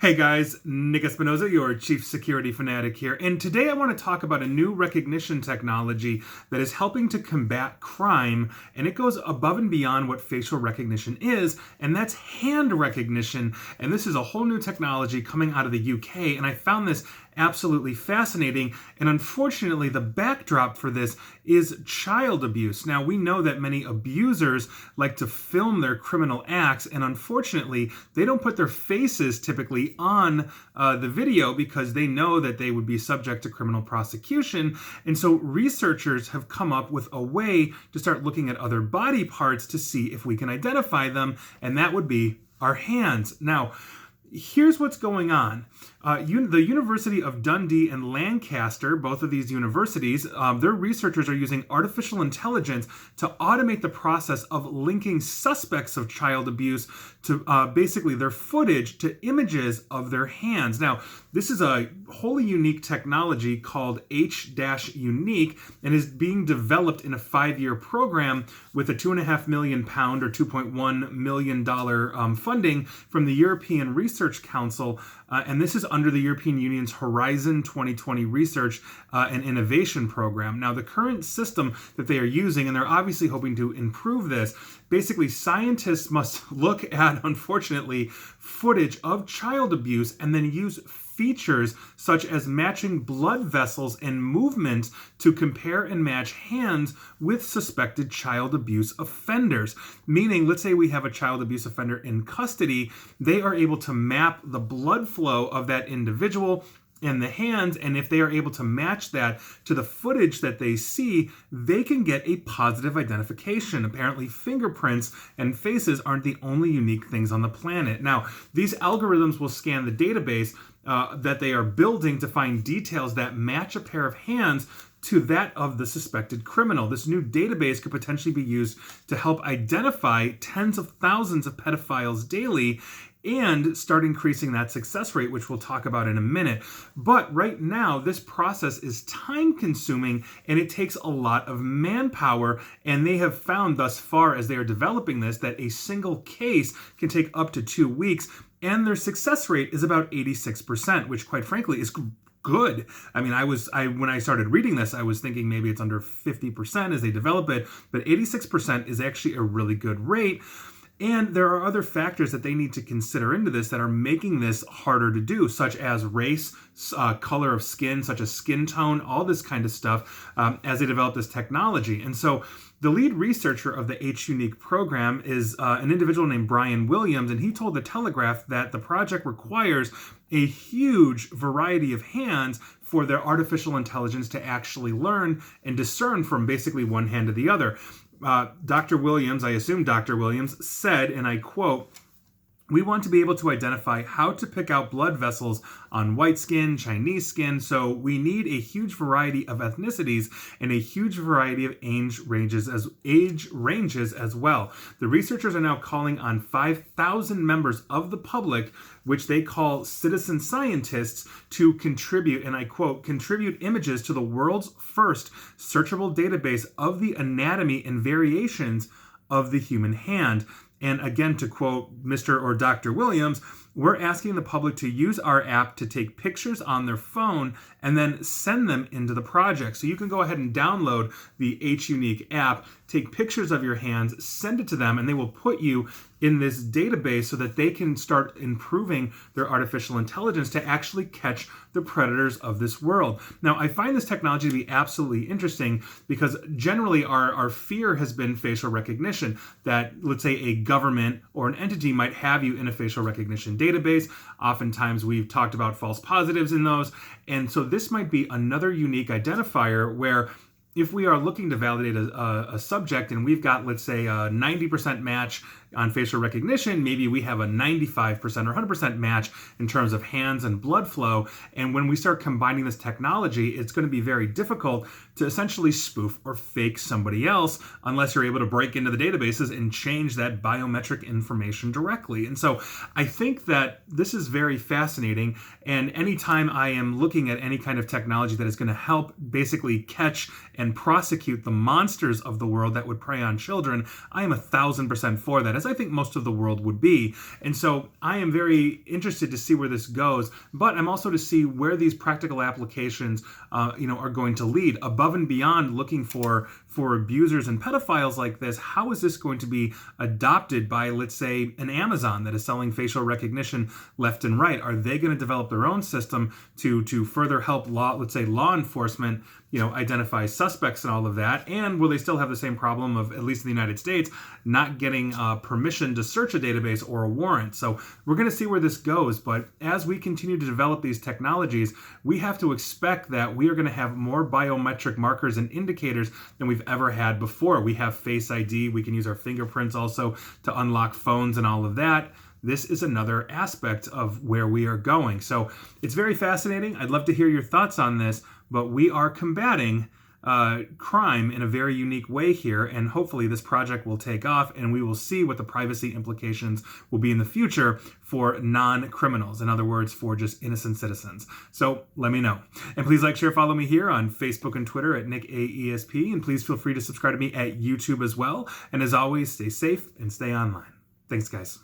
Hey guys, Nick Espinoza, your chief security fanatic here, and today I want to talk about a new recognition technology that is helping to combat crime, and it goes above and beyond what facial recognition is, and that's hand recognition. And this is a whole new technology coming out of the UK, and I found this absolutely fascinating. And unfortunately, the backdrop for this is child abuse. Now, we know that many abusers like to film their criminal acts, and unfortunately, they don't put their faces typically on the video because they know that they would be subject to criminal prosecution. And so researchers have come up with a way to start looking at other body parts to see if we can identify them, and that would be our hands. Now, here's what's going on. The University of Dundee and Lancaster, both of these universities, their researchers are using artificial intelligence to automate the process of linking suspects of child abuse to basically their footage to images of their hands. Now, this is a wholly unique technology called H-Unique and is being developed in a 5-year program with a £2.5 million or $2.1 million funding from the European Research Council. And this is under the European Union's Horizon 2020 Research and Innovation Program. Now, the current system that they are using, and they're obviously hoping to improve this, basically scientists must look at, unfortunately, footage of child abuse and then use features such as matching blood vessels and movements to compare and match hands with suspected child abuse offenders. Meaning, let's say we have a child abuse offender in custody, they are able to map the blood flow of that individual and the hands, and if they are able to match that to the footage that they see, they can get a positive identification. Apparently, fingerprints and faces aren't the only unique things on the planet. Now, these algorithms will scan the database that they are building to find details that match a pair of hands to that of the suspected criminal. This new database could potentially be used to help identify tens of thousands of pedophiles daily and start increasing that success rate, which we'll talk about in a minute. But right now, this process is time-consuming and it takes a lot of manpower, and they have found thus far as they are developing this that a single case can take up to 2 weeks, and their success rate is about 86%, which quite frankly is good. I mean, when I started reading this, I was thinking maybe it's under 50% as they develop it, but 86% is actually a really good rate. And there are other factors that they need to consider into this that are making this harder to do, such as race, color of skin, such as skin tone, all this kind of stuff as they develop this technology. And so the lead researcher of the H-Unique program is an individual named Brian Williams, and he told The Telegraph that the project requires a huge variety of hands for their artificial intelligence to actually learn and discern from basically one hand to the other. Dr. Williams, I assume Dr. Williams, said, and I quote, "We want to be able to identify how to pick out blood vessels on white skin, Chinese skin, so we need a huge variety of ethnicities and a huge variety of age ranges as well. The researchers are now calling on 5,000 members of the public, which they call citizen scientists, to contribute," and I quote, "contribute images to the world's first searchable database of the anatomy and variations of the human hand." And again, to quote Mr. or Dr. Williams, "We're asking the public to use our app to take pictures on their phone and then send them into the project." So you can go ahead and download the H-Unique app, take pictures of your hands, send it to them, and they will put you in this database so that they can start improving their artificial intelligence to actually catch the predators of this world. Now, I find this technology to be absolutely interesting because generally our fear has been facial recognition, that let's say a government or an entity might have you in a facial recognition database. Oftentimes we've talked about false positives in those. And so this might be another unique identifier where if we are looking to validate a subject and we've got, let's say, a 90% match on facial recognition, maybe we have a 95% or 100% match in terms of hands and blood flow. And when we start combining this technology, it's going to be very difficult to essentially spoof or fake somebody else unless you're able to break into the databases and change that biometric information directly. And so I think that this is very fascinating. And anytime I am looking at any kind of technology that is going to help basically catch and prosecute the monsters of the world that would prey on children, I am 1,000% for that. as I think most of the world would be. And so I am very interested to see where this goes, but I'm also to see where these practical applications, are going to lead above and beyond looking for abusers and pedophiles like this. How is this going to be adopted by, let's say, an Amazon that is selling facial recognition left and right? Are they going to develop their own system to further help law enforcement, identify suspects and all of that? And will they still have the same problem of, at least in the United States, not getting permission to search a database or a warrant? So we're going to see where this goes. But as we continue to develop these technologies, we have to expect that we are going to have more biometric markers and indicators than we've ever had before. We have Face ID. We can use our fingerprints also to unlock phones and all of that. This is another aspect of where we are going. So it's very fascinating. I'd love to hear your thoughts on this, but we are combating crime in a very unique way here, and hopefully this project will take off and we will see what the privacy implications will be in the future for non-criminals. In other words, for just innocent citizens. So let me know. And please like, share, follow me here on Facebook and Twitter at NickAESP, and please feel free to subscribe to me at YouTube as well. And as always, stay safe and stay online. Thanks, guys.